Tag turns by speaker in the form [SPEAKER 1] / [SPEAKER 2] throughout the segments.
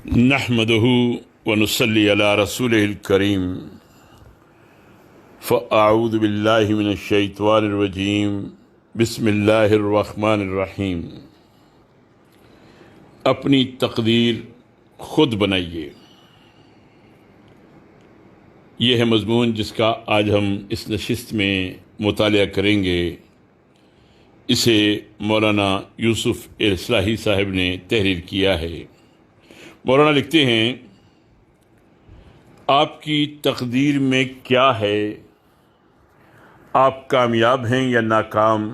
[SPEAKER 1] نحمده ونصلي على رسوله الكريم فأعوذ بالله من الشيطان الرجيم بسم اللہ الرحمن الرحیم۔ اپنی تقدیر خود بنائیے، یہ ہے مضمون جس کا آج ہم اس نشست میں مطالعہ کریں گے۔ اسے مولانا یوسف اصلاحی صاحب نے تحریر کیا ہے۔ مولانا لکھتے ہیں، آپ کی تقدیر میں کیا ہے؟ آپ کامیاب ہیں یا ناکام؟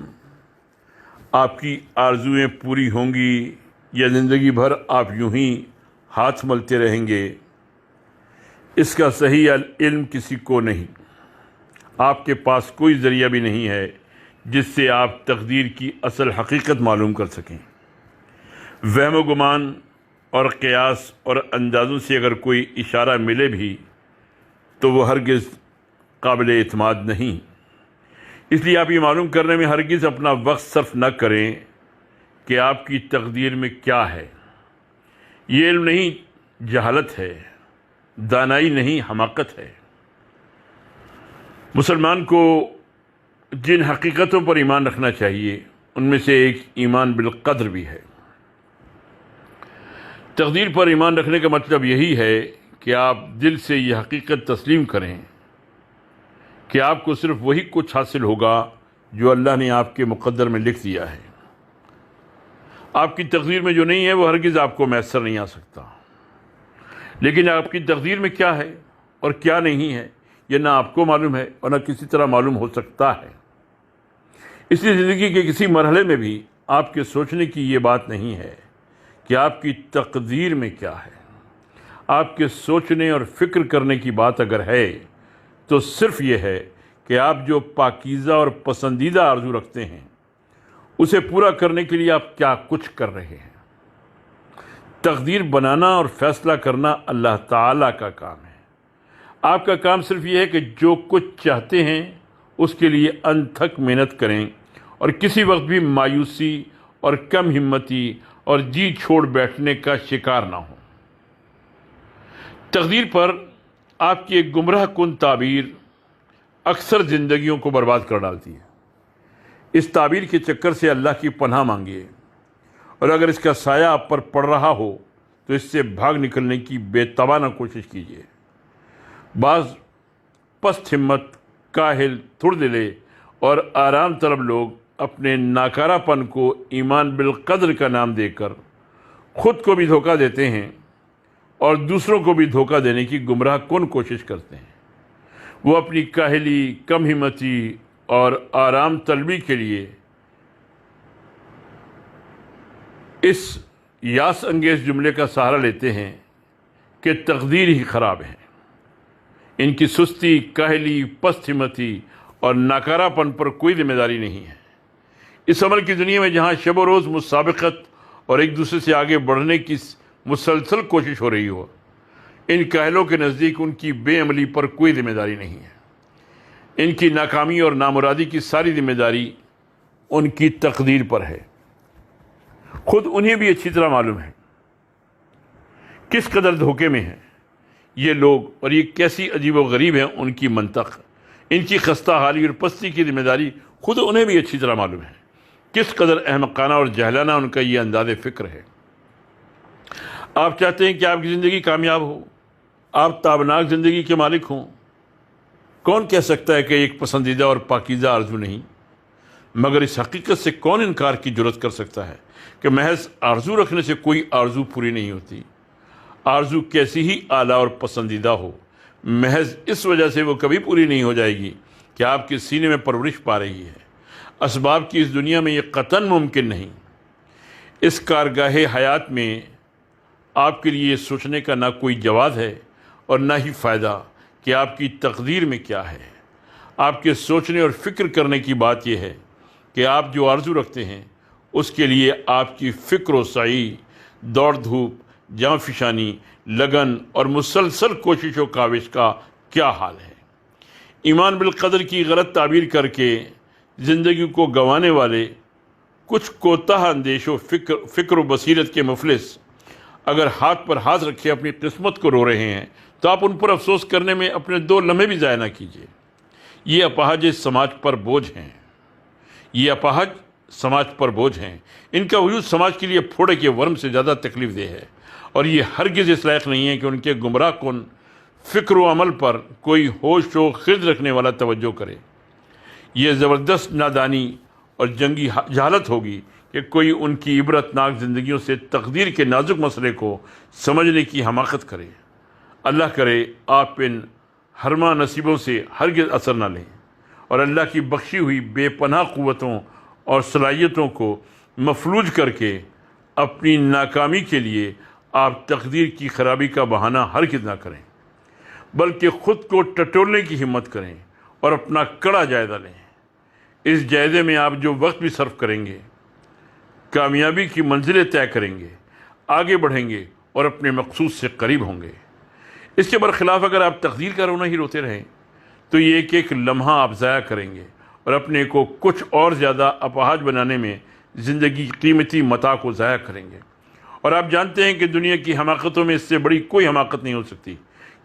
[SPEAKER 1] آپ کی آرزوئیں پوری ہوں گی یا زندگی بھر آپ یوں ہی ہاتھ ملتے رہیں گے؟ اس کا صحیح علم کسی کو نہیں۔ آپ کے پاس کوئی ذریعہ بھی نہیں ہے جس سے آپ تقدیر کی اصل حقیقت معلوم کر سکیں۔ وہم و گمان اور قیاس اور اندازوں سے اگر کوئی اشارہ ملے بھی تو وہ ہرگز قابل اعتماد نہیں۔ اس لیے آپ یہ معلوم کرنے میں ہرگز اپنا وقت صرف نہ کریں کہ آپ کی تقدیر میں کیا ہے۔ یہ علم نہیں، جہالت ہے، دانائی نہیں، حماقت ہے۔ مسلمان کو جن حقیقتوں پر ایمان رکھنا چاہیے ان میں سے ایک ایمان بالقدر بھی ہے۔ تقدیر پر ایمان رکھنے کا مطلب یہی ہے کہ آپ دل سے یہ حقیقت تسلیم کریں کہ آپ کو صرف وہی کچھ حاصل ہوگا جو اللہ نے آپ کے مقدر میں لکھ دیا ہے۔ آپ کی تقدیر میں جو نہیں ہے وہ ہرگز آپ کو میسر نہیں آ سکتا۔ لیکن آپ کی تقدیر میں کیا ہے اور کیا نہیں ہے یہ نہ آپ کو معلوم ہے اور نہ کسی طرح معلوم ہو سکتا ہے۔ اس لیے زندگی کے کسی مرحلے میں بھی آپ کے سوچنے کی یہ بات نہیں ہے کہ آپ کی تقدیر میں کیا ہے۔ آپ کے سوچنے اور فکر کرنے کی بات اگر ہے تو صرف یہ ہے کہ آپ جو پاکیزہ اور پسندیدہ آرزو رکھتے ہیں اسے پورا کرنے کے لیے آپ کیا کچھ کر رہے ہیں۔ تقدیر بنانا اور فیصلہ کرنا اللہ تعالیٰ کا کام ہے۔ آپ کا کام صرف یہ ہے کہ جو کچھ چاہتے ہیں اس کے لیے انتھک محنت کریں اور کسی وقت بھی مایوسی اور کم ہمتی اور جی چھوڑ بیٹھنے کا شکار نہ ہوں۔ تقدیر پر آپ کی ایک گمراہ کن تعبیر اکثر زندگیوں کو برباد کر ڈالتی ہے۔ اس تعبیر کے چکر سے اللہ کی پناہ مانگیے، اور اگر اس کا سایہ آپ پر پڑ رہا ہو تو اس سے بھاگ نکلنے کی بے تابانہ کوشش کیجیے۔ بعض پست ہمت، کاہل، تھڑ دلے اور آرام طلب لوگ اپنے ناکارہ پن کو ایمان بالقدر کا نام دے کر خود کو بھی دھوکہ دیتے ہیں اور دوسروں کو بھی دھوکہ دینے کی گمراہ کن کوشش کرتے ہیں۔ وہ اپنی کاہلی، کم ہمتی اور آرام طلبی کے لیے اس یاس انگیز جملے کا سہارا لیتے ہیں کہ تقدیر ہی خراب ہے۔ ان کی سستی، کاہلی، پست ہمتی اور ناکارہ پن پر کوئی ذمہ داری نہیں ہے۔ اس عمل کی دنیا میں جہاں شب و روز مسابقت اور ایک دوسرے سے آگے بڑھنے کی مسلسل کوشش ہو رہی ہو، ان کاہلوں کے نزدیک ان کی بے عملی پر کوئی ذمہ داری نہیں ہے۔ ان کی ناکامی اور نامرادی کی ساری ذمہ داری ان کی تقدیر پر ہے۔ خود انہیں بھی اچھی طرح معلوم ہے کس قدر دھوکے میں ہیں یہ لوگ اور یہ کیسی عجیب و غریب ہے ان کی منطق۔ ان کی خستہ حالی اور پستی کی ذمہ داری خود انہیں بھی اچھی طرح معلوم ہے کس قدر احمقانہ اور جاہلانہ ان کا یہ انداز فکر ہے۔ آپ چاہتے ہیں کہ آپ کی زندگی کامیاب ہو، آپ تابناک زندگی کے مالک ہوں۔ کون کہہ سکتا ہے کہ ایک پسندیدہ اور پاکیزہ آرزو نہیں؟ مگر اس حقیقت سے کون انکار کی جرات کر سکتا ہے کہ محض آرزو رکھنے سے کوئی آرزو پوری نہیں ہوتی۔ آرزو کیسی ہی اعلیٰ اور پسندیدہ ہو، محض اس وجہ سے وہ کبھی پوری نہیں ہو جائے گی کہ آپ کے سینے میں پرورش پا رہی ہے۔ اسباب کی اس دنیا میں یہ قطعاً ممکن نہیں۔ اس کارگاہ حیات میں آپ کے لیے یہ سوچنے کا نہ کوئی جواز ہے اور نہ ہی فائدہ کہ آپ کی تقدیر میں کیا ہے۔ آپ کے سوچنے اور فکر کرنے کی بات یہ ہے کہ آپ جو آرزو رکھتے ہیں اس کے لیے آپ کی فکر و سعی، دوڑ دھوپ، جاں فشانی، لگن اور مسلسل کوشش و کاوش کا کیا حال ہے۔ ایمان بالقدر کی غلط تعبیر کر کے زندگی کو گنوانے والے کچھ کوتاہ اندیش و فکر و بصیرت کے مفلس اگر ہاتھ پر ہاتھ رکھے اپنی قسمت کو رو رہے ہیں تو آپ ان پر افسوس کرنے میں اپنے 2 لمحے بھی ضائع نہ کیجیے۔ یہ اپاہج سماج پر بوجھ ہیں، یہ اپاہج سماج پر بوجھ ہیں۔ ان کا وجود سماج کے لیے پھوڑے کے ورم سے زیادہ تکلیف دہ ہے، اور یہ ہرگز اس لائق نہیں ہے کہ ان کے گمراہ کن فکر و عمل پر کوئی ہوش و خرد رکھنے والا توجہ کرے۔ یہ زبردست نادانی اور جنگی جہالت ہوگی کہ کوئی ان کی عبرت ناک زندگیوں سے تقدیر کے نازک مسئلے کو سمجھنے کی حماقت کرے۔ اللہ کرے آپ ان حرمہ نصیبوں سے ہرگز اثر نہ لیں، اور اللہ کی بخشی ہوئی بے پناہ قوتوں اور صلاحیتوں کو مفلوج کر کے اپنی ناکامی کے لیے آپ تقدیر کی خرابی کا بہانہ ہرگز نہ کریں، بلکہ خود کو ٹٹولنے کی ہمت کریں اور اپنا کڑا جائزہ لیں۔ اس جائزے میں آپ جو وقت بھی صرف کریں گے، کامیابی کی منزلیں طے کریں گے، آگے بڑھیں گے اور اپنے مقصود سے قریب ہوں گے۔ اس کے برخلاف اگر آپ تقدیر کا رونا ہی روتے رہیں تو یہ ایک ایک لمحہ آپ ضائع کریں گے اور اپنے کو کچھ اور زیادہ اپاہج بنانے میں زندگی کی قیمتی متاع کو ضائع کریں گے۔ اور آپ جانتے ہیں کہ دنیا کی حماقتوں میں اس سے بڑی کوئی حماقت نہیں ہو سکتی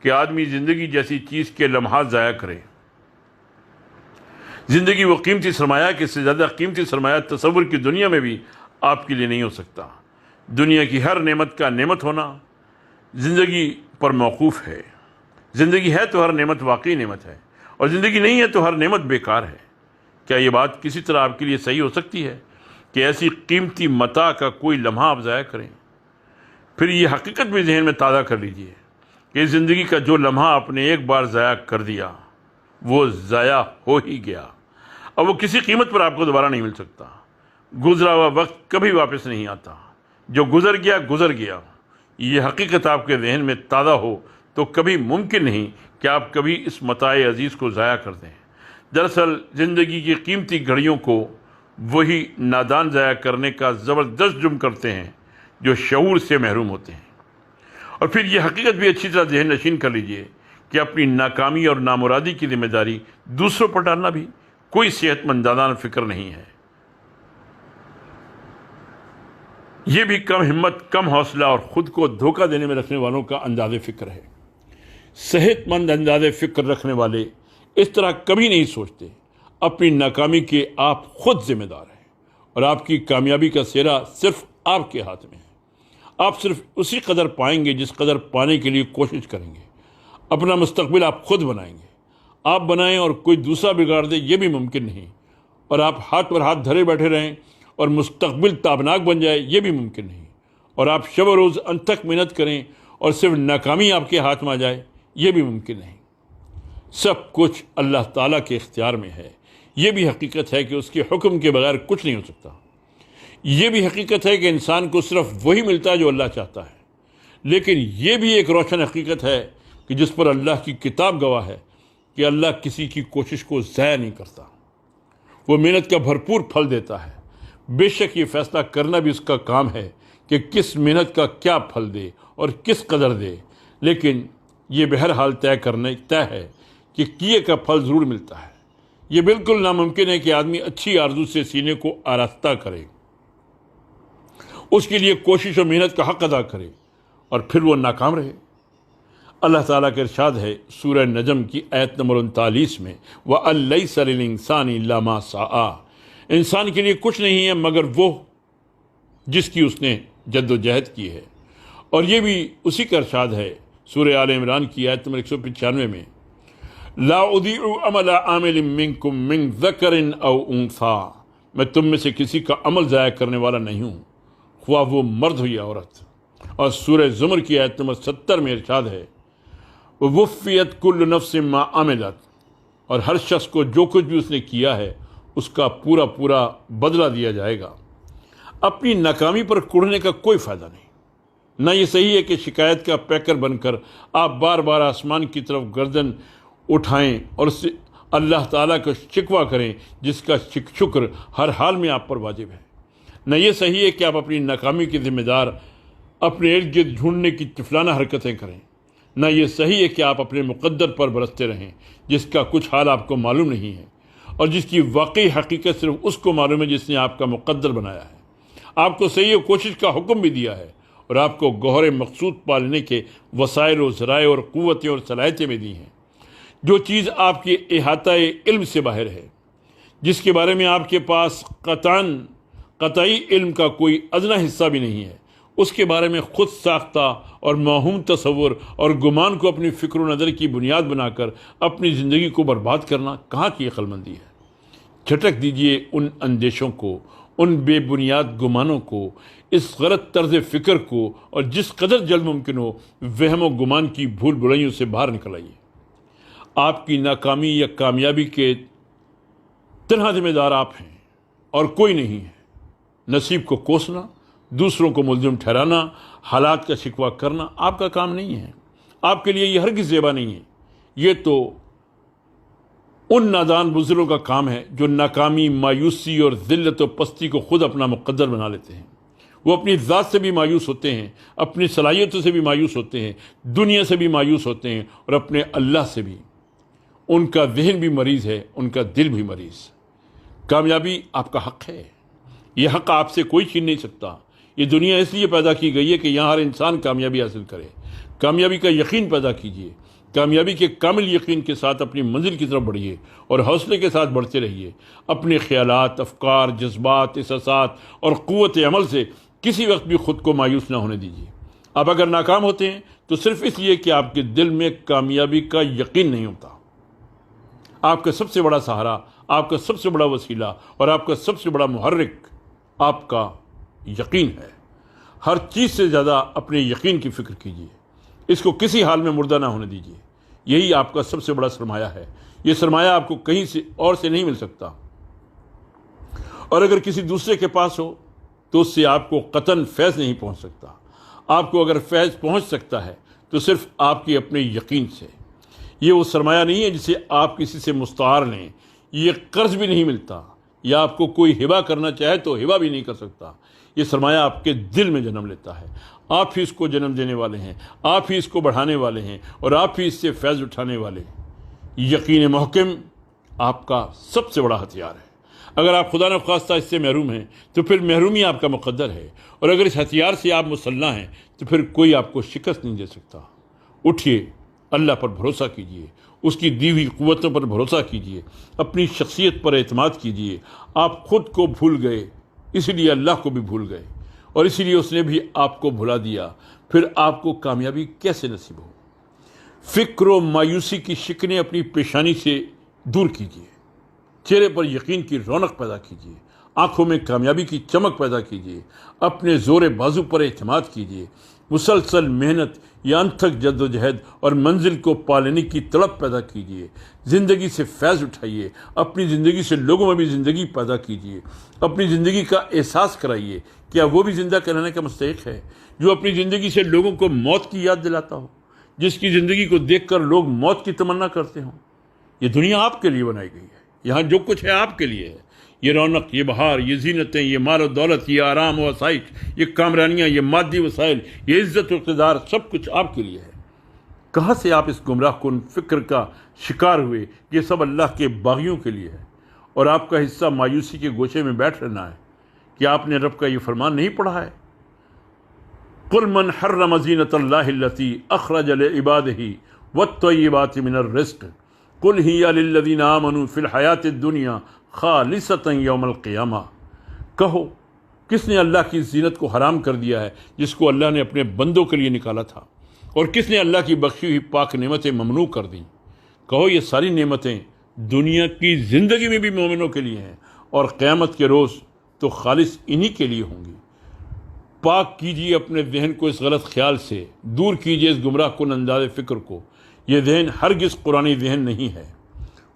[SPEAKER 1] کہ آدمی زندگی جیسی چیز کے لمحات ضائع کرے۔ زندگی وہ قیمتی سرمایہ کہ اس سے زیادہ قیمتی سرمایہ تصور کی دنیا میں بھی آپ کے لیے نہیں ہو سکتا۔ دنیا کی ہر نعمت کا نعمت ہونا زندگی پر موقوف ہے۔ زندگی ہے تو ہر نعمت واقعی نعمت ہے، اور زندگی نہیں ہے تو ہر نعمت بیکار ہے۔ کیا یہ بات کسی طرح آپ کے لیے صحیح ہو سکتی ہے کہ ایسی قیمتی متاع کا کوئی لمحہ آپ ضائع کریں؟ پھر یہ حقیقت بھی ذہن میں تازہ کر لیجئے کہ زندگی کا جو لمحہ آپ نے ایک بار ضائع کر دیا وہ ضائع ہو ہی گیا، اب وہ کسی قیمت پر آپ کو دوبارہ نہیں مل سکتا۔ گزرا ہوا وقت کبھی واپس نہیں آتا، جو گزر گیا گزر گیا۔ یہ حقیقت آپ کے ذہن میں تازہ ہو تو کبھی ممکن نہیں کہ آپ کبھی اس متاع عزیز کو ضائع کر دیں۔ دراصل زندگی کی قیمتی گھڑیوں کو وہی نادان ضائع کرنے کا زبردست جرم کرتے ہیں جو شعور سے محروم ہوتے ہیں۔ اور پھر یہ حقیقت بھی اچھی طرح ذہن نشین کر لیجئے کہ اپنی ناکامی اور نامرادی کی ذمہ داری دوسروں پر ڈالنا بھی کوئی صحت مندانہ فکر نہیں ہے۔ یہ بھی کم ہمت، کم حوصلہ اور خود کو دھوکہ دینے میں رکھنے والوں کا انداز فکر ہے۔ صحت مند انداز فکر رکھنے والے اس طرح کبھی نہیں سوچتے۔ اپنی ناکامی کے آپ خود ذمہ دار ہیں، اور آپ کی کامیابی کا سہرا صرف آپ کے ہاتھ میں ہے۔ آپ صرف اسی قدر پائیں گے جس قدر پانے کے لیے کوشش کریں گے۔ اپنا مستقبل آپ خود بنائیں گے۔ آپ بنائیں اور کوئی دوسرا بگاڑ دے یہ بھی ممکن نہیں، اور آپ ہاتھ پر ہاتھ دھرے بیٹھے رہیں اور مستقبل تابناک بن جائے یہ بھی ممکن نہیں، اور آپ شب و روز انتھک محنت کریں اور صرف ناکامی آپ کے ہاتھ میں آ جائے یہ بھی ممکن نہیں۔ سب کچھ اللہ تعالیٰ کے اختیار میں ہے۔ یہ بھی حقیقت ہے کہ اس کے حکم کے بغیر کچھ نہیں ہو سکتا۔ یہ بھی حقیقت ہے کہ انسان کو صرف وہی ملتا ہے جو اللہ چاہتا ہے۔ لیکن یہ بھی ایک روشن حقیقت ہے کہ جس پر اللہ کی کتاب گواہ ہے کہ اللہ کسی کی کوشش کو ضائع نہیں کرتا، وہ محنت کا بھرپور پھل دیتا ہے۔ بے شک یہ فیصلہ کرنا بھی اس کا کام ہے کہ کس محنت کا کیا پھل دے اور کس قدر دے، لیکن یہ بہرحال طے ہے کہ کیے کا پھل ضرور ملتا ہے۔ یہ بالکل ناممکن ہے کہ آدمی اچھی آرزو سے سینے کو آراستہ کرے، اس کے لیے کوشش اور محنت کا حق ادا کرے اور پھر وہ ناکام رہے۔ اللہ تعالیٰ کا ارشاد ہے سورہ نجم کی آیت نمبر 39 میں، وَأَلَّيْسَ لِلْإِنسَانِ إِلَّا مَا سَعَىٰ، انسان کے لیے کچھ نہیں ہے مگر وہ جس کی اس نے جد و جہد کی ہے۔ اور یہ بھی اسی کا ارشاد ہے سورہ آل عمران کی آیت نمبر 195 میں، لا اضیع عمل عامل منکم من ذکر او انثی، میں تم میں سے کسی کا عمل ضائع کرنے والا نہیں ہوں، خواہ وہ مرد ہو یا عورت۔ اور سورہ زمر کی آیت نمبر 70 میں ارشاد ہے، وَوُفِّيَتْ كُلُّ نَفْسٍ مَا عَمِلَتْ، اور ہر شخص کو جو کچھ بھی اس نے کیا ہے اس کا پورا پورا بدلہ دیا جائے گا۔ اپنی ناکامی پر کڑھنے کا کوئی فائدہ نہیں۔ نہ یہ صحیح ہے کہ شکایت کا پیکر بن کر آپ بار بار آسمان کی طرف گردن اٹھائیں اور اس سے اللہ تعالیٰ کا شکوہ کریں جس کا شکر ہر حال میں آپ پر واجب ہے۔ نہ یہ صحیح ہے کہ آپ اپنی ناکامی کے ذمہ دار اپنے ارد گرد ڈھونڈنے کی طفلانہ حرکتیں کریں۔ نہ یہ صحیح ہے کہ آپ اپنے مقدر پر برستے رہیں جس کا کچھ حال آپ کو معلوم نہیں ہے اور جس کی واقعی حقیقت صرف اس کو معلوم ہے جس نے آپ کا مقدر بنایا ہے۔ آپ کو صحیح و کوشش کا حکم بھی دیا ہے اور آپ کو گوہر مقصود پالنے کے وسائل و ذرائع اور قوتیں اور صلاحیتیں میں دی ہیں۔ جو چیز آپ کے احاطہ علم سے باہر ہے، جس کے بارے میں آپ کے پاس قطعی علم کا کوئی ادنا حصہ بھی نہیں ہے، اس کے بارے میں خود ساختہ اور موہوم تصور اور گمان کو اپنی فکر و نظر کی بنیاد بنا کر اپنی زندگی کو برباد کرنا کہاں کی عقل مندی ہے؟ جھٹک دیجئے ان اندیشوں کو، ان بے بنیاد گمانوں کو، اس غلط طرز فکر کو، اور جس قدر جلد ممکن ہو وہم و گمان کی بھول بھلائیوں سے باہر نکل آئیے۔ آپ کی ناکامی یا کامیابی کے تنہا ذمہ دار آپ ہیں اور کوئی نہیں ہے۔ نصیب کو کوسنا، دوسروں کو ملزم ٹھہرانا، حالات کا شکوہ کرنا آپ کا کام نہیں ہے۔ آپ کے لیے یہ ہرگز زیبا نہیں ہے۔ یہ تو ان نادان بزرگوں کا کام ہے جو ناکامی، مایوسی اور ذلت و پستی کو خود اپنا مقدر بنا لیتے ہیں۔ وہ اپنی ذات سے بھی مایوس ہوتے ہیں، اپنی صلاحیتوں سے بھی مایوس ہوتے ہیں، دنیا سے بھی مایوس ہوتے ہیں، اور اپنے اللہ سے بھی۔ ان کا ذہن بھی مریض ہے، ان کا دل بھی مریض۔ کامیابی آپ کا حق ہے، یہ حق آپ سے کوئی چھین نہیں سکتا۔ یہ دنیا اس لیے پیدا کی گئی ہے کہ یہاں ہر انسان کامیابی حاصل کرے۔ کامیابی کا یقین پیدا کیجیے، کامیابی کے کامل یقین کے ساتھ اپنی منزل کی طرف بڑھیے اور حوصلے کے ساتھ بڑھتے رہیے۔ اپنے خیالات، افکار، جذبات، احساسات اور قوت عمل سے کسی وقت بھی خود کو مایوس نہ ہونے دیجیے۔ آپ اگر ناکام ہوتے ہیں تو صرف اس لیے کہ آپ کے دل میں کامیابی کا یقین نہیں ہوتا۔ آپ کا سب سے بڑا سہارا، آپ کا سب سے بڑا وسیلہ اور آپ کا سب سے بڑا محرک آپ کا یقین ہے۔ ہر چیز سے زیادہ اپنے یقین کی فکر کیجیے، اس کو کسی حال میں مردہ نہ ہونے دیجیے۔ یہی آپ کا سب سے بڑا سرمایہ ہے۔ یہ سرمایہ آپ کو کہیں سے اور سے نہیں مل سکتا، اور اگر کسی دوسرے کے پاس ہو تو اس سے آپ کو قطعاً فیض نہیں پہنچ سکتا۔ آپ کو اگر فیض پہنچ سکتا ہے تو صرف آپ کے اپنے یقین سے۔ یہ وہ سرمایہ نہیں ہے جسے آپ کسی سے مستعار لیں، یہ قرض بھی نہیں ملتا، یا آپ کو کوئی ہبہ کرنا چاہے تو ہبہ بھی نہیں کر سکتا۔ یہ سرمایہ آپ کے دل میں جنم لیتا ہے۔ آپ ہی اس کو جنم دینے والے ہیں، آپ ہی اس کو بڑھانے والے ہیں، اور آپ ہی اس سے فیض اٹھانے والے ہیں۔ یقین محکم آپ کا سب سے بڑا ہتھیار ہے۔ اگر آپ خدا نخواستہ اس سے محروم ہیں تو پھر محرومی آپ کا مقدر ہے، اور اگر اس ہتھیار سے آپ مسلح ہیں تو پھر کوئی آپ کو شکست نہیں دے سکتا۔ اٹھیے، اللہ پر بھروسہ کیجیے، اس کی دی ہوئی قوتوں پر بھروسہ کیجیے، اپنی شخصیت پر اعتماد کیجیے۔ آپ خود کو بھول گئے، اس لیے اللہ کو بھی بھول گئے، اور اسی لیے اس نے بھی آپ کو بھلا دیا۔ پھر آپ کو کامیابی کیسے نصیب ہو؟ فکر و مایوسی کی شکنیں اپنی پیشانی سے دور کیجیے، چہرے پر یقین کی رونق پیدا کیجیے، آنکھوں میں کامیابی کی چمک پیدا کیجیے، اپنے زور بازو پر اعتماد کیجیے، مسلسل محنت یا انتھک جد و جہد اور منزل کو پالینے کی تڑپ پیدا کیجیے۔ زندگی سے فیض اٹھائیے، اپنی زندگی سے لوگوں میں بھی زندگی پیدا کیجیے، اپنی زندگی کا احساس کرائیے۔ کیا وہ بھی زندہ کرانے کا مستحق ہے جو اپنی زندگی سے لوگوں کو موت کی یاد دلاتا ہو، جس کی زندگی کو دیکھ کر لوگ موت کی تمنا کرتے ہوں؟ یہ دنیا آپ کے لیے بنائی گئی ہے، یہاں جو کچھ ہے آپ کے لیے ہے۔ یہ رونق، یہ بہار، یہ زینتیں، یہ مال و دولت، یہ آرام و آسائش، یہ کامرانیاں، یہ مادی وسائل، یہ عزت و اقتدار، سب کچھ آپ کے لیے ہے۔ کہاں سے آپ اس گمراہ کن فکر کا شکار ہوئے؟ یہ سب اللہ کے باغیوں کے لیے ہے، اور آپ کا حصہ مایوسی کے گوشے میں بیٹھ رہنا ہے۔ کیا آپ نے رب کا یہ فرمان نہیں پڑھا ہے؟ قُلْ مَنْ حَرَّمَ زِینَةَ اللَّهِ الَّتِی أَخْرَجَ لِعِبَادِهِ وَالطَّیِّبَاتِ مِنَ الرِّزْقِ قُلْ هِیَ لِلَّذِینَ آمَنُوا فِی الْحَیَاةِ الدُّنْیَا خَالِصَةً یَوْمَ الْقِیَامَةِ۔ کہو، کس نے اللہ کی زینت کو حرام کر دیا ہے جس کو اللہ نے اپنے بندوں کے لیے نکالا تھا، اور کس نے اللہ کی بخشی ہوئی پاک نعمتیں ممنوع کر دیں؟ کہو، یہ ساری نعمتیں دنیا کی زندگی میں بھی مومنوں کے لیے ہیں، اور قیامت کے روز تو خالص انہی کے لیے ہوں گی۔ پاک کیجیے اپنے ذہن کو اس غلط خیال سے، دور کیجیے اس گمراہ کن انداز فکر کو۔ یہ ذہن ہرگز قرآنی ذہن نہیں ہے۔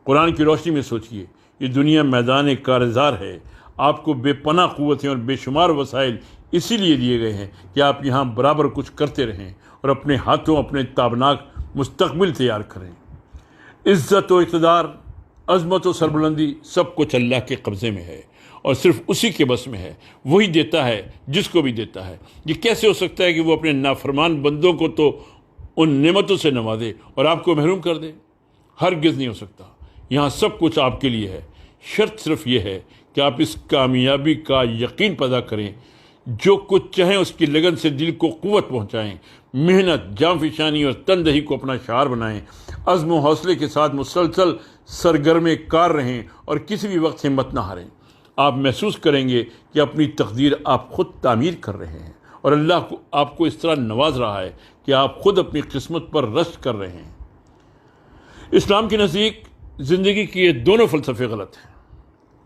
[SPEAKER 1] قرآن کی روشنی میں سوچئے، یہ دنیا میدان کارزار ہے۔ آپ کو بے پناہ قوتیں اور بے شمار وسائل اسی لیے دیے گئے ہیں کہ آپ یہاں برابر کچھ کرتے رہیں اور اپنے ہاتھوں اپنے تابناک مستقبل تیار کریں۔ عزت و اقتدار، عظمت و سربلندی، سب کچھ اللہ کے قبضے میں ہے، اور صرف اسی کے بس میں ہے۔ وہی دیتا ہے جس کو بھی دیتا ہے۔ یہ کیسے ہو سکتا ہے کہ وہ اپنے نافرمان بندوں کو تو ان نعمتوں سے نوازے اور آپ کو محروم کر دے؟ ہرگز نہیں ہو سکتا۔ یہاں سب کچھ آپ کے لیے ہے۔ شرط صرف یہ ہے کہ آپ اس کامیابی کا یقین پیدا کریں جو کچھ چاہیں اس کی لگن سے دل کو قوت پہنچائیں، محنت، جاں فشانی اور تندہی کو اپنا شعار بنائیں، عزم و حوصلے کے ساتھ مسلسل سرگرم کار رہیں اور کسی بھی وقت ہمت نہ ہاریں۔ آپ محسوس کریں گے کہ اپنی تقدیر آپ خود تعمیر کر رہے ہیں اور اللہ کو آپ کو اس طرح نواز رہا ہے کہ آپ خود اپنی قسمت پر رشک کر رہے ہیں۔ اسلام کے نزدیک زندگی کے یہ دونوں فلسفے غلط ہیں،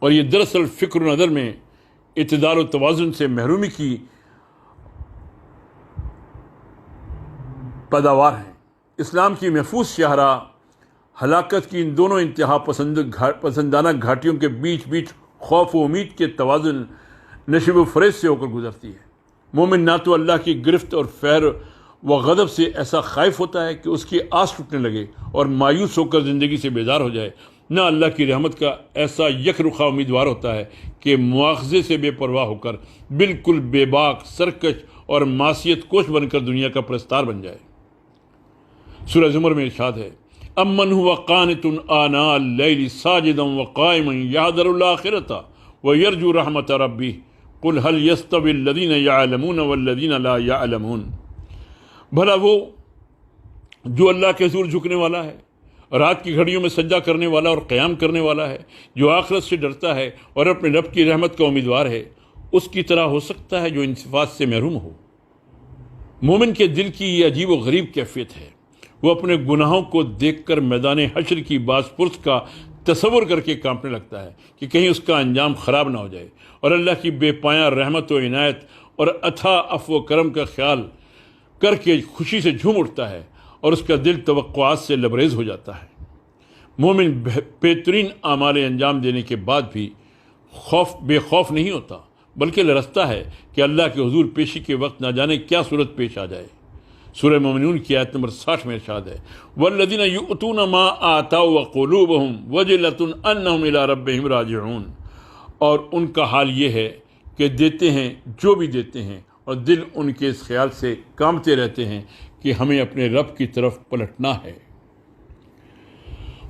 [SPEAKER 1] اور یہ دراصل فکر و نظر میں اعتدال و توازن سے محرومی کی پیداوار ہیں۔ اسلام کی محفوظ شاہراہ ہلاکت کی ان دونوں انتہا پسندانہ گھاٹیوں کے بیچ خوف و امید کے توازن نشیب و فریز سے ہو کر گزرتی ہے۔ مومن نہ تو اللہ کی گرفت اور فیر و غضب سے ایسا خائف ہوتا ہے کہ اس کی آس ٹوٹنے لگے اور مایوس ہو کر زندگی سے بیزار ہو جائے، نہ اللہ کی رحمت کا ایسا یک رخا امیدوار ہوتا ہے کہ مواخذے سے بے پرواہ ہو کر بالکل بے باک، سرکش اور معصیت کوش بن کر دنیا کا پرستار بن جائے۔ سورہ زمر میں ارشاد ہے، امن هو قانت آناء اللیل ساجدا وقائما یحذر الآخرۃ ویرجو رحمت ربہ قل هل یستوی الذین یعلمون والذین لا یعلمون۔ بھلا وہ جو اللہ کے حضور جھکنے والا ہے، رات کی گھڑیوں میں سجدہ کرنے والا اور قیام کرنے والا ہے، جو آخرت سے ڈرتا ہے اور اپنے رب کی رحمت کا امیدوار ہے، اس کی طرح ہو سکتا ہے جو ان صفات سے محروم ہو؟ مومن کے دل کی یہ عجیب و غریب کیفیت ہے، وہ اپنے گناہوں کو دیکھ کر میدان حشر کی باز پرس کا تصور کر کے کانپنے لگتا ہے کہ کہیں اس کا انجام خراب نہ ہو جائے، اور اللہ کی بے پایاں رحمت و عنایت اور عطا عفو و کرم کا خیال کر کے خوشی سے جھوم اٹھتا ہے اور اس کا دل توقعات سے لبریز ہو جاتا ہے۔ مومن بہترین اعمال انجام دینے کے بعد بھی بے خوف نہیں ہوتا، بلکہ لرزتا ہے کہ اللہ کے حضور پیشی کے وقت نہ جانے کیا صورت پیش آ جائے۔ سورہ مومنون کی آیت نمبر 60 میں ارشاد ہے، وَالَّذِينَ يُؤْتُونَ مَا آتَاوْا وَقُلُوبُهُمْ وَجِلَةٌ أَنَّهُمْ إِلَىٰ رَبِّهِمْ راجعون۔ اور ان کا حال یہ ہے کہ دیتے ہیں جو بھی دیتے ہیں اور دل ان کے اس خیال سے کانپتے رہتے ہیں کہ ہمیں اپنے رب کی طرف پلٹنا ہے۔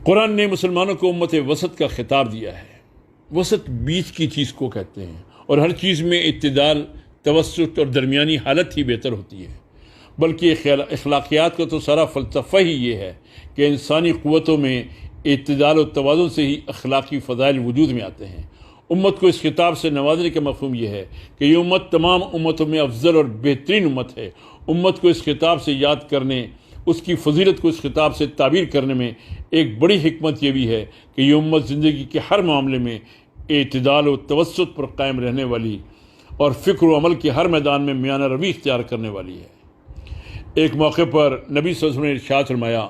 [SPEAKER 1] قرآن نے مسلمانوں کو امت وسط کا خطاب دیا ہے۔ وسط بیچ کی چیز کو کہتے ہیں، اور ہر چیز میں اعتدال، توسط اور درمیانی حالت ہی بہتر ہوتی ہے۔ بلکہ اخلاقیات کا تو سارا فلسفہ ہی یہ ہے کہ انسانی قوتوں میں اعتدال و توازن سے ہی اخلاقی فضائل وجود میں آتے ہیں۔ امت کو اس خطاب سے نوازنے کا مفہوم یہ ہے کہ یہ امت تمام امتوں میں افضل اور بہترین امت ہے۔ امت کو اس خطاب سے یاد کرنے، اس کی فضیلت کو اس خطاب سے تعبیر کرنے میں ایک بڑی حکمت یہ بھی ہے کہ یہ امت زندگی کے ہر معاملے میں اعتدال و توسط پر قائم رہنے والی اور فکر و عمل کے ہر میدان میں میانہ روی اختیار کرنے والی ہے۔ ایک موقع پر نبی صلی اللہ علیہ وسلم نے ارشاد فرمایا،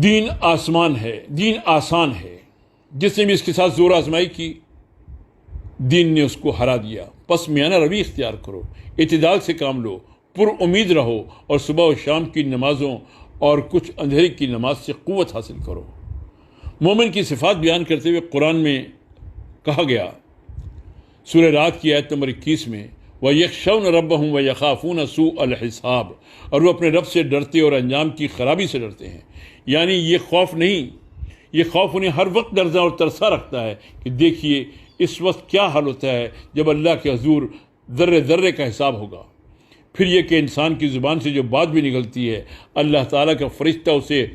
[SPEAKER 1] دین آسان ہے، جس نے بھی اس کے ساتھ زور آزمائی کی دین نے اس کو ہرا دیا۔ پس میانہ روی اختیار کرو، اعتدال سے کام لو، پر امید رہو، اور صبح و شام کی نمازوں اور کچھ اندھیرے کی نماز سے قوت حاصل کرو۔ مومن کی صفات بیان کرتے ہوئے قرآن میں کہا گیا، سورہ رات کی آیت نمبر 21 میں، وَيَخْشَوْنَ رَبَّهُمْ وَيَخَافُونَ سُوءَ الْحِسَابِ، اور وہ اپنے رب سے ڈرتے اور انجام کی خرابی سے ڈرتے ہیں۔ یعنی یہ خوف نہیں، یہ خوف انہیں ہر وقت ڈرتا اور ترسا رکھتا ہے کہ دیکھیے اس وقت کیا حال ہوتا ہے جب اللہ کے حضور ذرے ذرے کا حساب ہوگا۔ پھر یہ کہ انسان کی زبان سے جو بات بھی نکلتی ہے، اللہ تعالیٰ کا فرشتہ اسے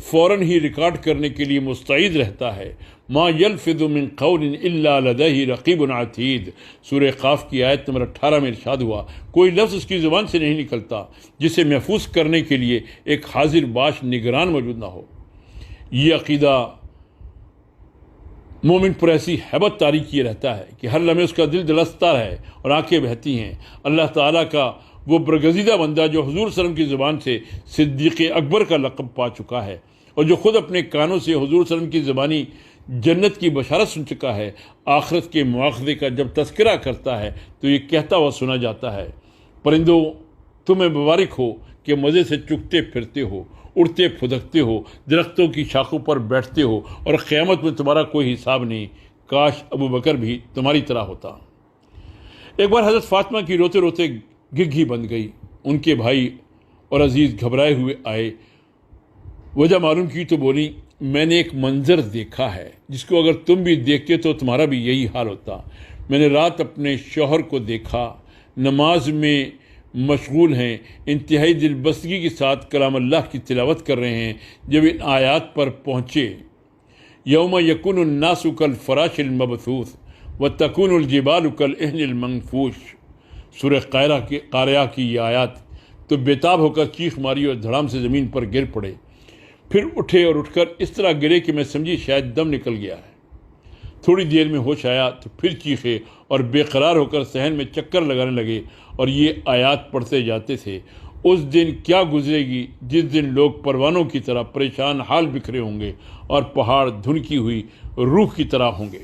[SPEAKER 1] فوراً ہی ریکارڈ کرنے کے لیے مستعد رہتا ہے۔ ما یلفظ من قول الا لدیہ رقیب عتید، سورہ قاف کی آیت نمبر 18 میں ارشاد ہوا، کوئی لفظ اس کی زبان سے نہیں نکلتا جسے محفوظ کرنے کے لیے ایک حاضر باش نگران موجود نہ ہو۔ یہ عقیدہ مومن پر ایسی ہیبت طاری کیے رہتا ہے کہ ہر لمحے اس کا دل دلستا ہے اور آنکھیں بہتی ہیں۔ اللہ تعالیٰ کا وہ برگزیدہ بندہ جو حضور صلی اللہ علیہ وسلم کی زبان سے صدیق اکبر کا لقب پا چکا ہے، اور جو خود اپنے کانوں سے حضور صلی اللہ علیہ وسلم کی زبانی جنت کی بشارت سن چکا ہے، آخرت کے مواخذے کا جب تذکرہ کرتا ہے تو یہ کہتا ہوا سنا جاتا ہے، پرندوں تمہیں مبارک ہو کہ مزے سے چگتے پھرتے ہو، اڑتے پھدکتے ہو، درختوں کی شاخوں پر بیٹھتے ہو، اور قیامت میں تمہارا کوئی حساب نہیں۔ کاش ابو بکر بھی تمہاری طرح ہوتا۔ ایک بار حضرت فاطمہ کی روتے روتے گگھی بند گئی۔ ان کے بھائی اور عزیز گھبرائے ہوئے آئے، وجہ معلوم کی تو بولی، میں نے ایک منظر دیکھا ہے جس کو اگر تم بھی دیکھتے تو تمہارا بھی یہی حال ہوتا۔ میں نے رات اپنے شوہر کو دیکھا، نماز میں مشغول ہیں، انتہائی دل بستگی کے ساتھ کلام اللہ کی تلاوت کر رہے ہیں، جب ان آیات پر پہنچے، یوم یکون الناس کالفراش المبثوث وتکون الجبال کالعہن المنفوش، سورہ قاریہ کی یہ آیات، تو بےتاب ہو کر چیخ ماری اور دھڑام سے زمین پر گر پڑے، پھر اٹھے اور اٹھ کر اس طرح گرے کہ میں سمجھی شاید دم نکل گیا ہے۔ تھوڑی دیر میں ہوش آیا تو پھر چیخے اور بے قرار ہو کر صحن میں چکر لگانے لگے اور یہ آیات پڑھتے جاتے تھے، اس دن کیا گزرے گی جس دن لوگ پروانوں کی طرح پریشان حال بکھرے ہوں گے اور پہاڑ دھنکی ہوئی روح کی طرح ہوں گے۔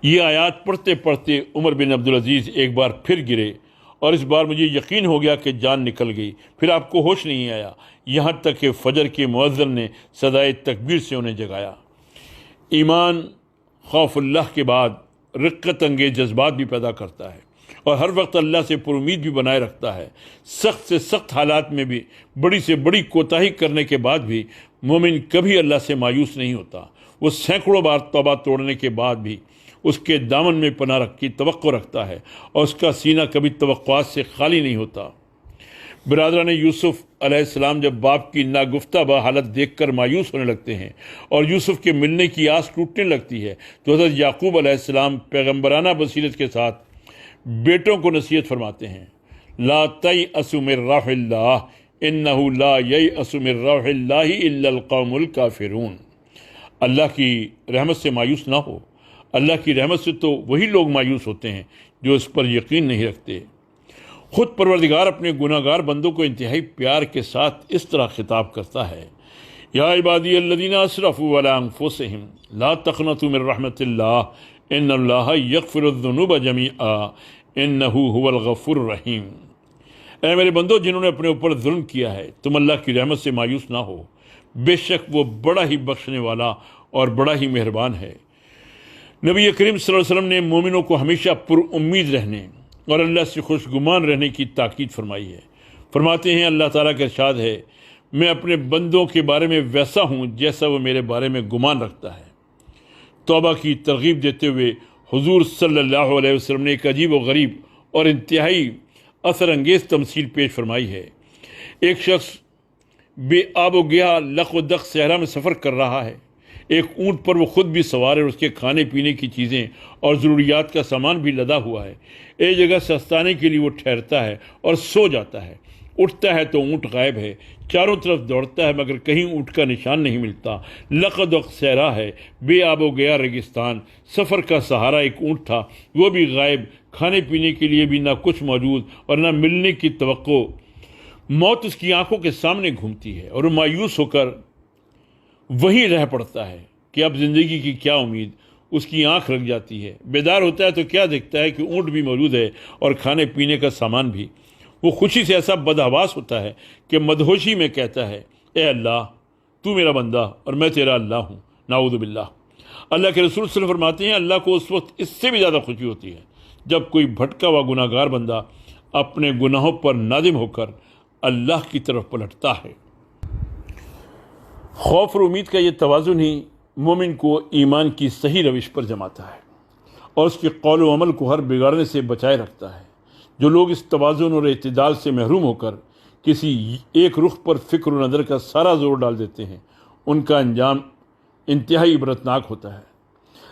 [SPEAKER 1] یہ آیات پڑھتے پڑھتے عمر بن عبدالعزیز ایک بار پھر گرے اور اس بار مجھے یقین ہو گیا کہ جان نکل گئی، پھر آپ کو ہوش نہیں آیا، یہاں تک کہ فجر کے مؤذن نے صدائے تکبیر سے انہیں جگایا۔ ایمان خوف اللہ کے بعد رقت انگیز جذبات بھی پیدا کرتا ہے اور ہر وقت اللہ سے پر امید بھی بنائے رکھتا ہے۔ سخت سے سخت حالات میں بھی بڑی سے بڑی کوتاہی کرنے کے بعد بھی مومن کبھی اللہ سے مایوس نہیں ہوتا، وہ سینکڑوں بار توبہ توڑنے کے بعد بھی اس کے دامن میں پناہ کی توقع رکھتا ہے اور اس کا سینہ کبھی توقعات سے خالی نہیں ہوتا۔ برادران یوسف علیہ السلام جب باپ کی ناگفتہ با حالت دیکھ کر مایوس ہونے لگتے ہیں اور یوسف کے ملنے کی آس ٹوٹنے لگتی ہے تو حضرت یعقوب علیہ السلام پیغمبرانہ بصیرت کے ساتھ بیٹوں کو نصیحت فرماتے ہیں، لا تیأسوا من روح اللہ انہ لا ییأس من روح اللہ الا القوم الکافرون۔ اللہ کی رحمت سے مایوس نہ ہو، اللہ کی رحمت سے تو وہی لوگ مایوس ہوتے ہیں جو اس پر یقین نہیں رکھتے۔ خود پروردگار اپنے گناہ گار بندوں کو انتہائی پیار کے ساتھ اس طرح خطاب کرتا ہے، یا عبادی الذین اسرفوا علی انفسہم لا تقنطوا من رحمت اللہ ان اللہ یغفر الذنوب جمیعا انہ هو الغفور الرحیم۔ اے میرے بندو جنہوں نے اپنے اوپر ظلم کیا ہے، تم اللہ کی رحمت سے مایوس نہ ہو، بے شک وہ بڑا ہی بخشنے والا اور بڑا ہی مہربان ہے۔ نبی کریم صلی اللہ علیہ وسلم نے مومنوں کو ہمیشہ پر امید رہنے اور اللہ سے خوشگمان رہنے کی تاکید فرمائی ہے۔ فرماتے ہیں اللہ تعالیٰ کا ارشاد ہے، میں اپنے بندوں کے بارے میں ویسا ہوں جیسا وہ میرے بارے میں گمان رکھتا ہے۔ توبہ کی ترغیب دیتے ہوئے حضور صلی اللہ علیہ وسلم نے ایک عجیب و غریب اور انتہائی اثر انگیز تمثیل پیش فرمائی ہے۔ ایک شخص بے آب و گیا لق و دق صحرا میں سفر کر رہا ہے، ایک اونٹ پر وہ خود بھی سوار ہے اور اس کے کھانے پینے کی چیزیں اور ضروریات کا سامان بھی لدا ہوا ہے۔ ایک جگہ سستانے کے لیے وہ ٹھہرتا ہے اور سو جاتا ہے، اٹھتا ہے تو اونٹ غائب ہے، چاروں طرف دوڑتا ہے مگر کہیں اونٹ کا نشان نہیں ملتا۔ لقد وقت صحرا ہے، بے آب و گیا ریگستان، سفر کا سہارا ایک اونٹ تھا، وہ بھی غائب، کھانے پینے کے لیے بھی نہ کچھ موجود اور نہ ملنے کی توقع۔ موت اس کی آنکھوں کے سامنے گھومتی ہے اور وہ مایوس ہو کر وہیں رہ پڑتا ہے کہ اب زندگی کی کیا امید۔ اس کی آنکھ لگ جاتی ہے، بیدار ہوتا ہے تو کیا دیکھتا ہے کہ اونٹ بھی موجود ہے اور کھانے پینے کا سامان بھی۔ وہ خوشی سے ایسا بدحواس ہوتا ہے کہ مدہوشی میں کہتا ہے، اے اللہ تو میرا بندہ اور میں تیرا اللہ ہوں، نعوذ باللہ۔ اللہ کے رسول صلی اللہ علیہ وسلم فرماتے ہیں اللہ کو اس وقت اس سے بھی زیادہ خوشی ہوتی ہے جب کوئی بھٹکا ہوا گناہ گار بندہ اپنے گناہوں پر نادم ہو کر اللہ کی طرف پلٹتا ہے۔ خوف اور امید کا یہ توازن ہی مومن کو ایمان کی صحیح روش پر جماتا ہے اور اس کے قول و عمل کو ہر بگاڑنے سے بچائے رکھتا ہے۔ جو لوگ اس توازن اور اعتدال سے محروم ہو کر کسی ایک رخ پر فکر و نظر کا سارا زور ڈال دیتے ہیں، ان کا انجام انتہائی عبرتناک ہوتا ہے۔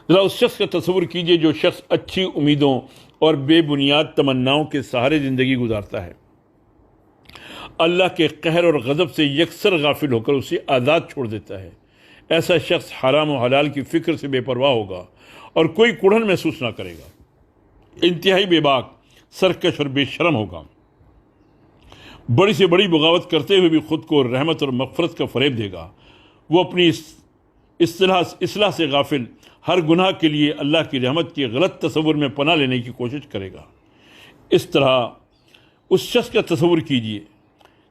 [SPEAKER 1] ذرا اس شخص کا تصور کیجئے جو شخص اچھی امیدوں اور بے بنیاد تمناؤں کے سہارے زندگی گزارتا ہے، اللہ کے قہر اور غضب سے یکسر غافل ہو کر اسے آزاد چھوڑ دیتا ہے۔ ایسا شخص حرام و حلال کی فکر سے بے پرواہ ہوگا اور کوئی کڑھن محسوس نہ کرے گا، انتہائی بے باک، سرکش اور بے شرم ہوگا، بڑی سے بڑی بغاوت کرتے ہوئے بھی خود کو رحمت اور مغفرت کا فریب دے گا۔ وہ اپنی اصلاح سے غافل ہر گناہ کے لیے اللہ کی رحمت کے غلط تصور میں پناہ لینے کی کوشش کرے گا۔ اس طرح اس شخص کا تصور کیجئے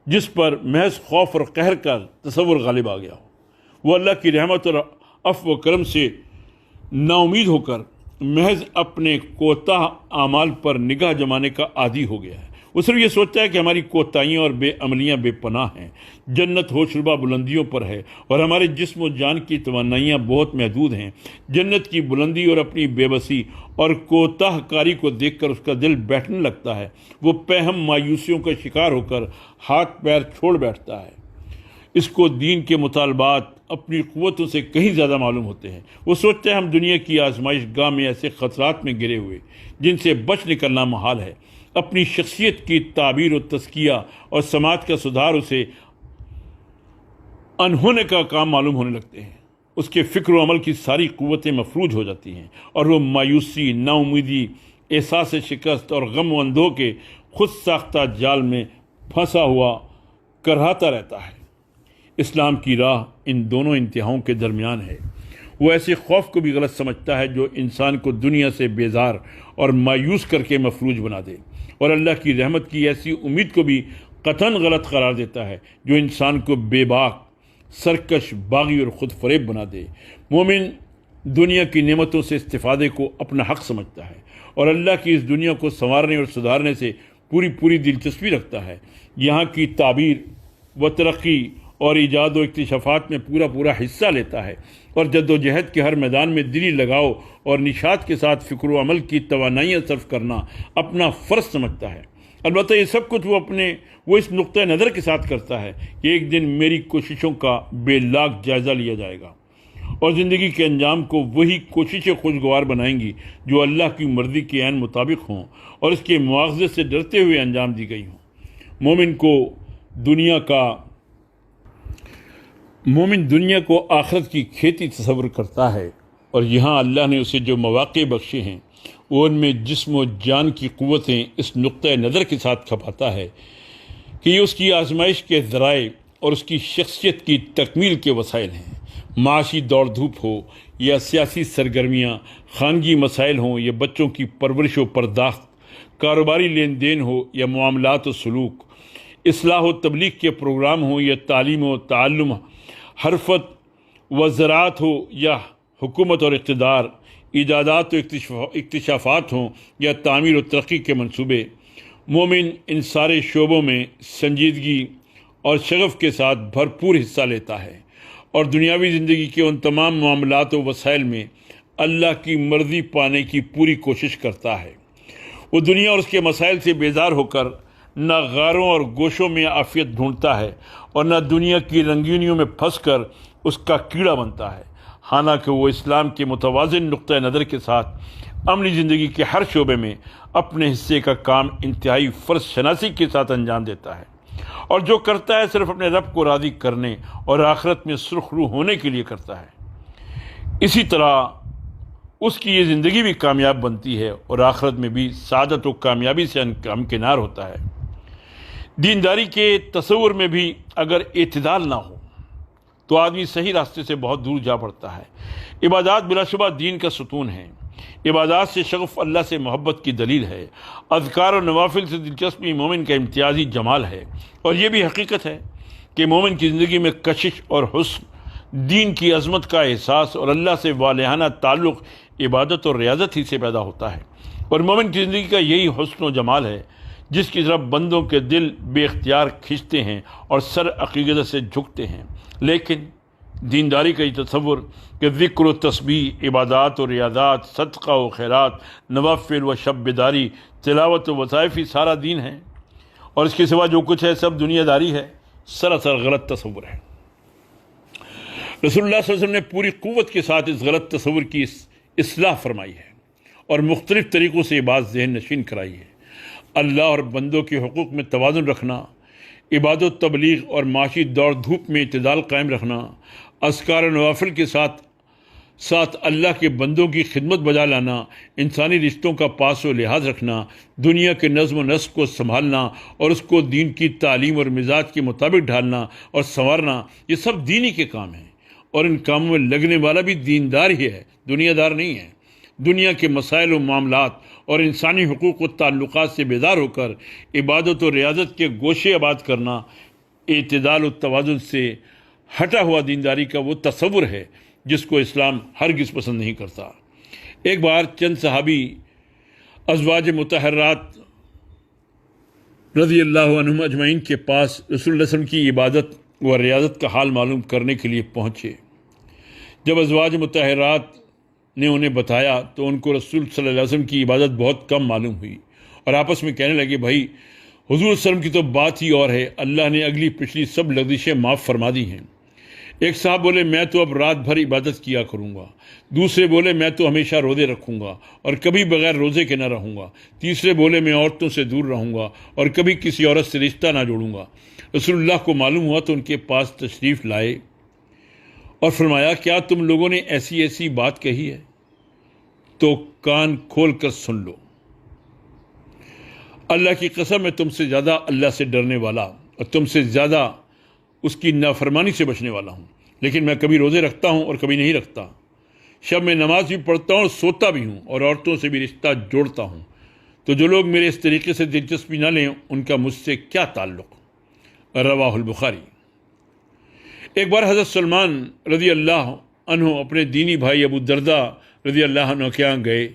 [SPEAKER 1] جس پر محض خوف اور قہر کا تصور غالب آ گیا ہو، وہ اللہ کی رحمت اور عفو و کرم سے نا امید ہو کر محض اپنے کوتاہ اعمال پر نگاہ جمانے کا عادی ہو گیا ہے۔ وہ صرف یہ سوچتا ہے کہ ہماری کوتاہیاں اور بے عملیاں بے پناہ ہیں، جنت ہوشربا بلندیوں پر ہے اور ہمارے جسم و جان کی توانائیاں بہت محدود ہیں۔ جنت کی بلندی اور اپنی بے بسی اور کوتاہ کاری کو دیکھ کر اس کا دل بیٹھنے لگتا ہے، وہ پہم مایوسیوں کا شکار ہو کر ہاتھ پیر چھوڑ بیٹھتا ہے۔ اس کو دین کے مطالبات اپنی قوتوں سے کہیں زیادہ معلوم ہوتے ہیں۔ وہ سوچتا ہے ہم دنیا کی آزمائش گاہ میں ایسے خطرات میں گرے ہوئے جن سے بچ نکلنا محال ہے۔ اپنی شخصیت کی تعبیر و تزکیہ اور سماج کا سدھار اسے انہونے کا کام معلوم ہونے لگتے ہیں۔ اس کے فکر و عمل کی ساری قوتیں مفلوج ہو جاتی ہیں اور وہ مایوسی، نا امیدی، احساس شکست اور غم و اندوہ کے خود ساختہ جال میں پھنسا ہوا کرہاتا رہتا ہے۔ اسلام کی راہ ان دونوں انتہاؤں کے درمیان ہے۔ وہ ایسے خوف کو بھی غلط سمجھتا ہے جو انسان کو دنیا سے بیزار اور مایوس کر کے مفلوج بنا دے، اور اللہ کی رحمت کی ایسی امید کو بھی قطعاً غلط قرار دیتا ہے جو انسان کو بے باک، سرکش، باغی اور خود فریب بنا دے۔ مومن دنیا کی نعمتوں سے استفادے کو اپنا حق سمجھتا ہے اور اللہ کی اس دنیا کو سنوارنے اور سدھارنے سے پوری دلچسپی رکھتا ہے۔ یہاں کی تعبیر و ترقی اور ایجاد و اکتشافات میں پورا حصہ لیتا ہے اور جد و جہد کے ہر میدان میں دلی لگاؤ اور نشاط کے ساتھ فکر و عمل کی توانائیاں صرف کرنا اپنا فرض سمجھتا ہے۔ البتہ یہ سب کچھ وہ اس نقطۂ نظر کے ساتھ کرتا ہے کہ ایک دن میری کوششوں کا بے لاگ جائزہ لیا جائے گا اور زندگی کے انجام کو وہی کوششیں خوشگوار بنائیں گی جو اللہ کی مرضی کے عین مطابق ہوں اور اس کے مواخذے سے ڈرتے ہوئے انجام دی گئی ہوں۔ مومن دنیا کو آخرت کی کھیتی تصور کرتا ہے اور یہاں اللہ نے اسے جو مواقع بخشے ہیں وہ ان میں جسم و جان کی قوتیں اس نقطۂ نظر کے ساتھ کھپاتا ہے کہ یہ اس کی آزمائش کے ذرائع اور اس کی شخصیت کی تکمیل کے وسائل ہیں۔ معاشی دوڑ دھوپ ہو یا سیاسی سرگرمیاں، خانگی مسائل ہوں یا بچوں کی پرورش و پرداخت، کاروباری لین دین ہو یا معاملات و سلوک، اصلاح و تبلیغ کے پروگرام ہوں یا تعلیم و تعلم، حرفت و زراعت ہو یا حکومت اور اقتدار، ایجادات و اکتشافات ہوں یا تعمیر و ترقی کے منصوبے، مومن ان سارے شعبوں میں سنجیدگی اور شغف کے ساتھ بھرپور حصہ لیتا ہے اور دنیاوی زندگی کے ان تمام معاملات و وسائل میں اللہ کی مرضی پانے کی پوری کوشش کرتا ہے۔ وہ دنیا اور اس کے مسائل سے بیزار ہو کر نہ غاروں اور گوشوں میں عافیت ڈھونڈتا ہے اور نہ دنیا کی رنگینیوں میں پھنس کر اس کا کیڑا بنتا ہے، حالانکہ وہ اسلام کے متوازن نقطۂ نظر کے ساتھ عملی زندگی کے ہر شعبے میں اپنے حصے کا کام انتہائی فرض شناسی کے ساتھ انجام دیتا ہے، اور جو کرتا ہے صرف اپنے رب کو راضی کرنے اور آخرت میں سرخ رو ہونے کے لیے کرتا ہے۔ اسی طرح اس کی یہ زندگی بھی کامیاب بنتی ہے اور آخرت میں بھی سعادت و کامیابی سے ہمکنار ہوتا ہے۔ دینداری کے تصور میں بھی اگر اعتدال نہ ہو تو آدمی صحیح راستے سے بہت دور جا پڑتا ہے۔ عبادات بلا شبہ دین کا ستون ہیں۔ عبادات سے شغف اللہ سے محبت کی دلیل ہے۔ اذکار و نوافل سے دلچسپی مومن کا امتیازی جمال ہے، اور یہ بھی حقیقت ہے کہ مومن کی زندگی میں کشش اور حسن، دین کی عظمت کا احساس اور اللہ سے والہانہ تعلق عبادت اور ریاضت ہی سے پیدا ہوتا ہے، اور مومن کی زندگی کا یہی حسن و جمال ہے جس کی طرف بندوں کے دل بے اختیار کھنچتے ہیں اور سر عقیدت سے جھکتے ہیں۔ لیکن دینداری کا یہ تصور کہ ذکر و تسبیح، عبادات و ریاضات، صدقہ و خیرات، نوافل و شب بیداری، تلاوت و وظائف ہی سارا دین ہے اور اس کے سوا جو کچھ ہے سب دنیا داری ہے، سراسر غلط تصور ہے۔ رسول اللہ صلی اللہ علیہ وسلم نے پوری قوت کے ساتھ اس غلط تصور کی اصلاح فرمائی ہے اور مختلف طریقوں سے یہ بات ذہن نشین کرائی ہے۔ اللہ اور بندوں کے حقوق میں توازن رکھنا، عبادت و تبلیغ اور معاشی دوڑ دھوپ میں اعتدال قائم رکھنا، اذکار و نوافل کے ساتھ اللہ کے بندوں کی خدمت بجا لانا، انسانی رشتوں کا پاس و لحاظ رکھنا، دنیا کے نظم و نسق کو سنبھالنا اور اس کو دین کی تعلیم اور مزاج کے مطابق ڈھالنا اور سنوارنا، یہ سب دینی کے کام ہیں، اور ان کاموں میں لگنے والا بھی دیندار ہی ہے، دنیا دار نہیں ہے۔ دنیا کے مسائل و معاملات اور انسانی حقوق و تعلقات سے بیدار ہو کر عبادت و ریاضت کے گوشے آباد کرنا اعتدال و توازن سے ہٹا ہوا دینداری کا وہ تصور ہے جس کو اسلام ہرگز پسند نہیں کرتا۔ ایک بار چند صحابی ازواج مطہرات رضی اللہ عنہم اجمعین کے پاس رسول اللہ صلی اللہ علیہ وسلم کی عبادت و ریاضت کا حال معلوم کرنے کے لیے پہنچے۔ جب ازواج مطہرات نے انہیں بتایا تو ان کو رسول صلی اللہ علیہ وسلم کی عبادت بہت کم معلوم ہوئی، اور آپس میں کہنے لگے بھائی حضور صلی اللہ علیہ وسلم کی تو بات ہی اور ہے، اللہ نے اگلی پچھلی سب لغزشیں معاف فرما دی ہیں۔ ایک صاحب بولے میں تو اب رات بھر عبادت کیا کروں گا، دوسرے بولے میں تو ہمیشہ روزے رکھوں گا اور کبھی بغیر روزے کے نہ رہوں گا، تیسرے بولے میں عورتوں سے دور رہوں گا اور کبھی کسی عورت سے رشتہ نہ جوڑوں گا۔ رسول اللہ کو معلوم ہوا تو ان کے پاس تشریف لائے اور فرمایا کیا تم لوگوں نے ایسی ایسی بات کہی ہے؟ تو کان کھول کر سن لو، اللہ کی قسم میں تم سے زیادہ اللہ سے ڈرنے والا اور تم سے زیادہ اس کی نافرمانی سے بچنے والا ہوں، لیکن میں کبھی روزے رکھتا ہوں اور کبھی نہیں رکھتا، شب میں نماز بھی پڑھتا ہوں اور سوتا بھی ہوں اور عورتوں سے بھی رشتہ جوڑتا ہوں، تو جو لوگ میرے اس طریقے سے دلچسپی نہ لیں ان کا مجھ سے کیا تعلق؟ رواہ البخاری۔ ایک بار حضرت سلمان رضی اللہ عنہ اپنے دینی بھائی ابو درداء رضی اللہ عنہ کے یہاں گئے،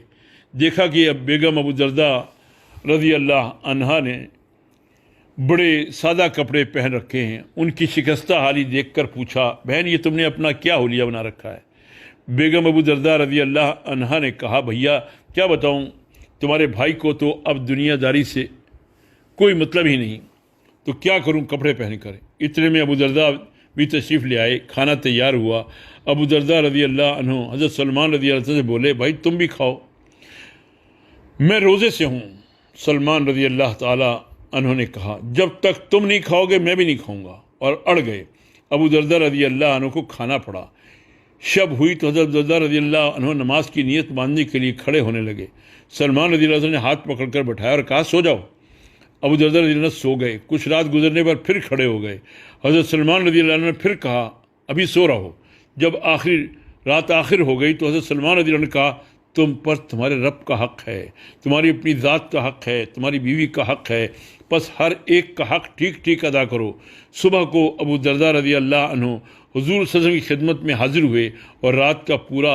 [SPEAKER 1] دیکھا کہ اب بیگم ابو درداء رضی اللہ عنہا نے بڑے سادہ کپڑے پہن رکھے ہیں۔ ان کی شکستہ حالی دیکھ کر پوچھا بہن یہ تم نے اپنا کیا حلیہ بنا رکھا ہے؟ بیگم ابو درداء رضی اللہ عنہا نے کہا بھیا کیا بتاؤں، تمہارے بھائی کو تو اب دنیا داری سے کوئی مطلب ہی نہیں، تو کیا کروں کپڑے پہن کر۔ اتنے میں ابو درداء بھی تشریف لے آئے، کھانا تیار ہوا۔ ابو درداء رضی اللہ عنہ حضرت سلمان رضی اللہ عنہ سے بولے بھائی تم بھی کھاؤ، میں روزے سے ہوں۔ سلمان رضی اللہ تعالی عنہ نے کہا جب تک تم نہیں کھاؤ گے میں بھی نہیں کھاؤں گا، اور اڑ گئے۔ ابو درداء رضی اللہ عنہ کو کھانا پڑا۔ شب ہوئی تو حضرت درداء رضی اللہ عنہ نماز کی نیت باندھنے کے لیے کھڑے ہونے لگے۔ سلمان رضی اللہ عنہ نے ہاتھ پکڑ کر بٹھایا اور کہا سو جاؤ۔ ابو درداء رضی اللہ عنہ سو گئے۔ کچھ رات گزرنے پر پھر کھڑے ہو گئے۔ حضرت سلمان رضی اللہ عنہ نے پھر کہا ابھی سو رہو۔ جب رات آخر ہو گئی تو حضرت سلمان رضی اللہ عنہ نے کہا تم پر تمہارے رب کا حق ہے، تمہاری اپنی ذات کا حق ہے، تمہاری بیوی کا حق ہے، بس ہر ایک کا حق ٹھیک ٹھیک ادا کرو۔ صبح کو ابو درداء رضی اللہ عنہ حضور صلی اللہ علیہ وسلم کی خدمت میں حاضر ہوئے اور رات کا پورا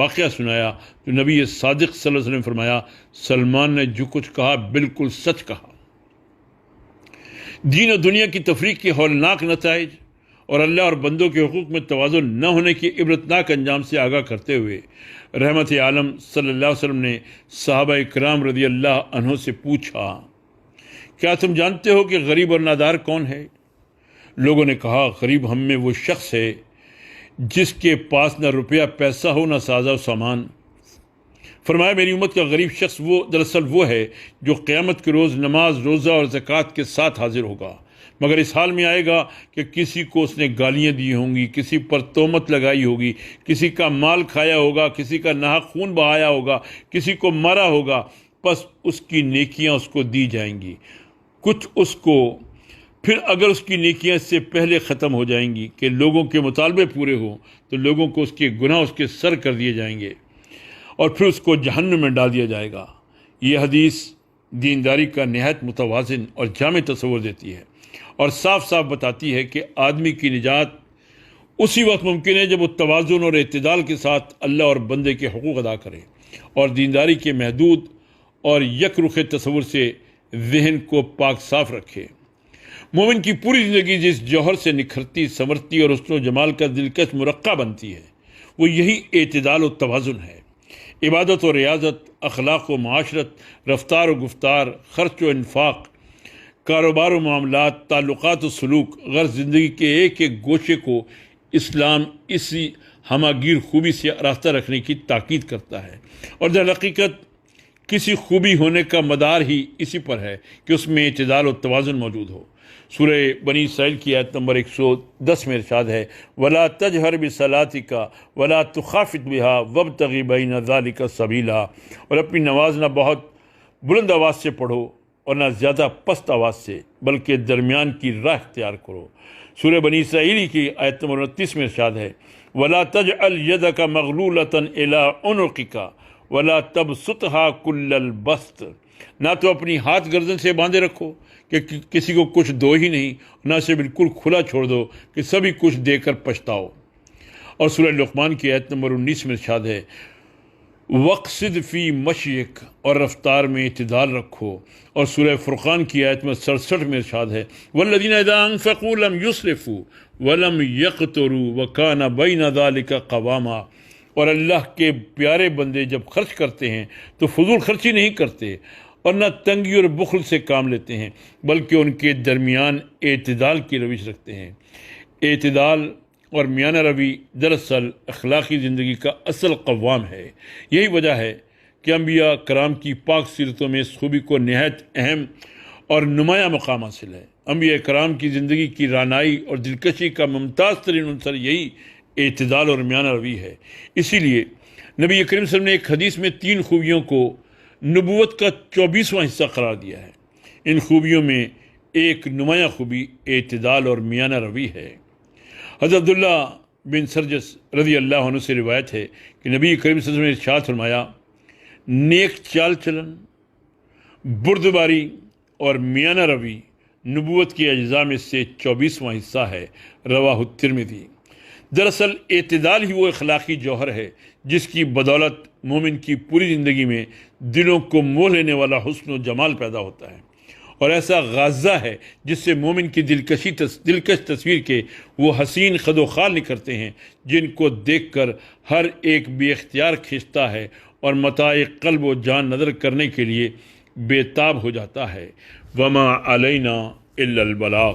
[SPEAKER 1] واقعہ سنایا تو نبی صادق صلی اللہ علیہ وسلم نے فرمایا سلمان نے جو کچھ کہا بالکل سچ کہا۔ دین و دنیا کی تفریق کے ہولناک نتائج اور اللہ اور بندوں کے حقوق میں توازن نہ ہونے کی عبرتناک انجام سے آگاہ کرتے ہوئے رحمت عالم صلی اللہ علیہ وسلم نے صحابہ کرام رضی اللہ عنہ سے پوچھا کیا تم جانتے ہو کہ غریب اور نادار کون ہے؟ لوگوں نے کہا غریب ہم میں وہ شخص ہے جس کے پاس نہ روپیہ پیسہ ہو نہ سازہ و سامان۔ فرمایا میری امت کا غریب شخص دراصل وہ ہے جو قیامت کے روز نماز روزہ اور زکوٰۃ کے ساتھ حاضر ہوگا، مگر اس حال میں آئے گا کہ کسی کو اس نے گالیاں دی ہوں گی، کسی پر تہمت لگائی ہوگی، کسی کا مال کھایا ہوگا، کسی کا ناحق خون بہایا ہوگا، کسی کو مارا ہوگا، پس اس کی نیکیاں اس کو دی جائیں گی کچھ اس کو، پھر اگر اس کی نیکیاں اس سے پہلے ختم ہو جائیں گی کہ لوگوں کے مطالبے پورے ہوں تو لوگوں کو اس کے گناہ اس کے سر کر دیے جائیں گے اور پھر اس کو جہنم میں ڈال دیا جائے گا۔ یہ حدیث دینداری کا نہایت متوازن اور جامع تصور دیتی ہے اور صاف صاف بتاتی ہے کہ آدمی کی نجات اسی وقت ممکن ہے جب وہ توازن اور اعتدال کے ساتھ اللہ اور بندے کے حقوق ادا کرے اور دینداری کے محدود اور یک رخ تصور سے ذہن کو پاک صاف رکھے۔ مومن کی پوری زندگی جس جوہر سے نکھرتی سنورتی اور حسن و جمال کا دلکش مرقع بنتی ہے وہ یہی اعتدال و توازن ہے۔ عبادت و ریاضت، اخلاق و معاشرت، رفتار و گفتار، خرچ و انفاق، کاروبار و معاملات، تعلقات و سلوک، غرض زندگی کے ایک ایک گوشے کو اسلام اسی ہماگیر خوبی سے آراستہ رکھنے کی تاکید کرتا ہے، اور در حقیقت کسی خوبی ہونے کا مدار ہی اسی پر ہے کہ اس میں اعتدال و توازن موجود ہو۔ سورہ بنی اسرائیل کی آیت نمبر 110 میں ارشاد ہے وَلَا تَجْهَرْ بِصَلَاتِكَ وَلَا تُخَافِتْ بِهَا وَابْتَغِ بَيْنَ ذَلِكَ سَبِيلًا، اور اپنی نماز نہ بہت بلند آواز سے پڑھو اور نہ زیادہ پست آواز سے، بلکہ درمیان کی راہ اختیار کرو۔ سورہ بنی اسرائیل کی آیت نمبر 29 میں ارشاد ہے وَلَا تَجْعَلْ يَدَكَ مَغْلُولَةً إِلَىٰ عُنُقِكَ وَلَا تَبْسُطْهَا كُلَّ الْبَسْطِ، نہ تو اپنی ہاتھ گردن سے باندھے رکھو کہ کسی کو کچھ دو ہی نہیں، نہ اسے بالکل کھلا چھوڑ دو کہ سبھی کچھ دے کر پچھتاؤ۔ اور سورہ لقمان کی آیت نمبر 19 میں ارشاد ہے وقصد فی مشیک، اور رفتار میں اعتدال رکھو۔ اور سورہ فرقان کی آیت میں 67 میں ارشاد ہے والذین اذا انفقوا لم یسرفوا ولم یقتروا وکان بین ذلک قواما، اور اللہ کے پیارے بندے جب خرچ کرتے ہیں تو فضول خرچی نہیں کرتے اور نہ تنگی اور بخل سے کام لیتے ہیں، بلکہ ان کے درمیان اعتدال کی روش رکھتے ہیں۔ اعتدال اور میانہ روی دراصل اخلاقی زندگی کا اصل قوام ہے۔ یہی وجہ ہے کہ انبیاء کرام کی پاک سیرتوں میں اس خوبی کو نہایت اہم اور نمایاں مقام حاصل ہے۔ انبیاء کرام کی زندگی کی رعنائی اور دلکشی کا ممتاز ترین عنصر یہی اعتدال اور میانہ روی ہے۔ اسی لیے نبی کریم صلی اللہ علیہ وسلم نے ایک حدیث میں 3 خوبیوں کو نبوت کا 24واں حصہ قرار دیا ہے۔ ان خوبیوں میں ایک نمایاں خوبی اعتدال اور میانہ روی ہے۔ حضرت عبداللہ بن سرجس رضی اللہ عنہ سے روایت ہے کہ نبی کریم صلی اللہ علیہ وسلم نے ارشاد فرمایا نیک چال چلن، بردباری اور میانہ روی نبوت کی اجزاء میں سے 24واں حصہ ہے۔ رواہ الترمذی۔ دراصل اعتدال ہی وہ اخلاقی جوہر ہے جس کی بدولت مومن کی پوری زندگی میں دلوں کو موہ لینے والا حسن و جمال پیدا ہوتا ہے، اور ایسا غازہ ہے جس سے مومن کی دلکش تصویر کے وہ حسین خد و خال نکھرتے ہیں جن کو دیکھ کر ہر ایک بے اختیار کھنچتا ہے اور متاع قلب و جان نظر کرنے کے لیے بے تاب ہو جاتا ہے۔ وما علینا الا البلاغ۔